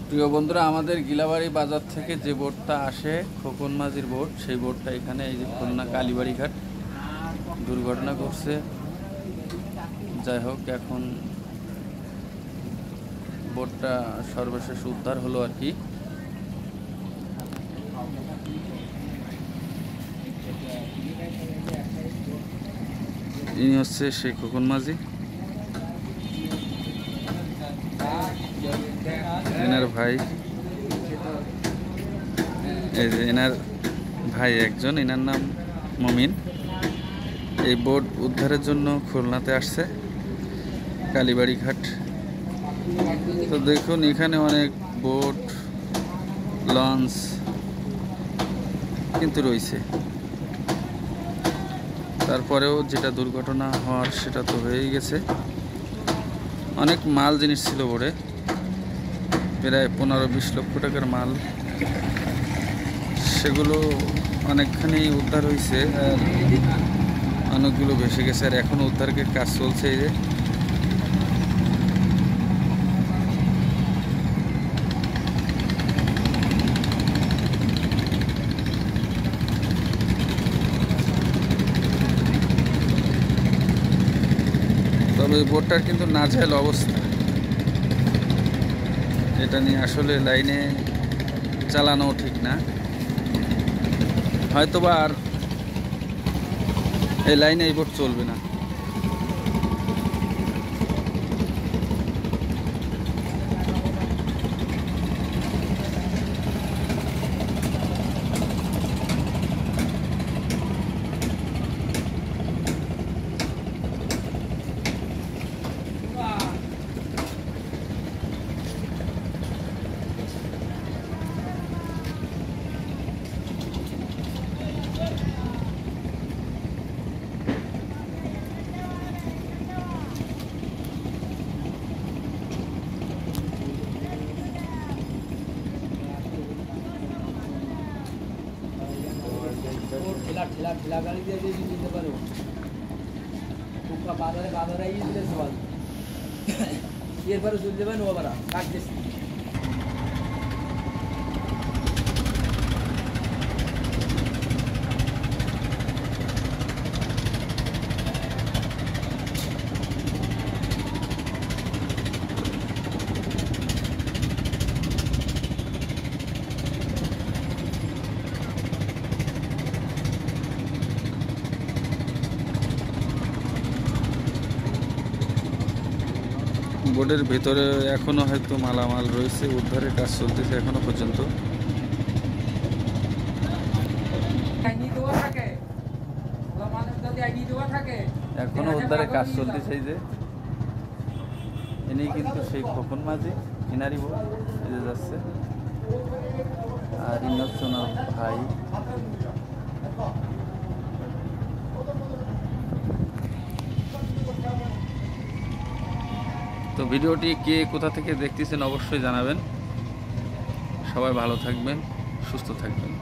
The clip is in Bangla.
প্রিয় বন্ধুরা, আমাদের গিলাবাড়ি বাজার থেকে যে বোটটা আসে খোকন মাঝির বোট, সেই বোটটা এখানে এই যে খুলনা কালীবাড়ি ঘাট দুর্ঘটনা ঘটছে। যাই হোক, এখন বোটটা সর্বশেষ উদ্ধার হলো আর কি। ইনি হচ্ছে সেই খোকন মাঝি, এনার ভাই, এই যে এনার ভাই একজন, এনার নাম মমিন। এই বোট উদ্ধারের জন্য খুলনাতে আসছে কালীবাড়ি ঘাট। তো দেখুন, এখানে অনেক বোট লঞ্চ কিন্তু রয়েছে। তারপরেও যেটা দুর্ঘটনা হওয়ার সেটা তো হয়েই গেছে। অনেক মাল জিনিস ছিল বোটে, প্রায় 15-20 লক্ষ টাকার মাল, সেগুলো অনেকখানি উদ্ধার হয়েছে আর অনেকগুলো ভেসে গেছে। আর এখনও উদ্ধারের কাজ চলছে। এই যে তবে বোটটার কিন্তু নাজেহাল অবস্থা, এটা নিয়ে আসলে লাইনে চালানো ঠিক না। হয়তোবা আর এই লাইনে এই বোট চলবে না। ठेला गाड़ी দিয়ে দিতে পারো। বাজারে বাজারে দিতে সবাই এরপরে চলে যাবেন ওবারা কাট দিচ্ছি। বোটের ভেতরে এখনো হয়তো মালামাল রয়েছে, উদ্ধারের কাজ চলতেছে এখনো পর্যন্ত। এখনো উদ্ধারের কাজ চলতেছে। এই যে ইনি কিন্তু সেই খোকন মাঝি, ইনারি বোট এই যে যাচ্ছে। আর ইনি হচ্ছে ওনার ভাই। তো ভিডিওটি কে কোথা থেকে দেখতেছেন অবশ্যই জানাবেন। সবাই ভালো থাকবেন, সুস্থ থাকবেন।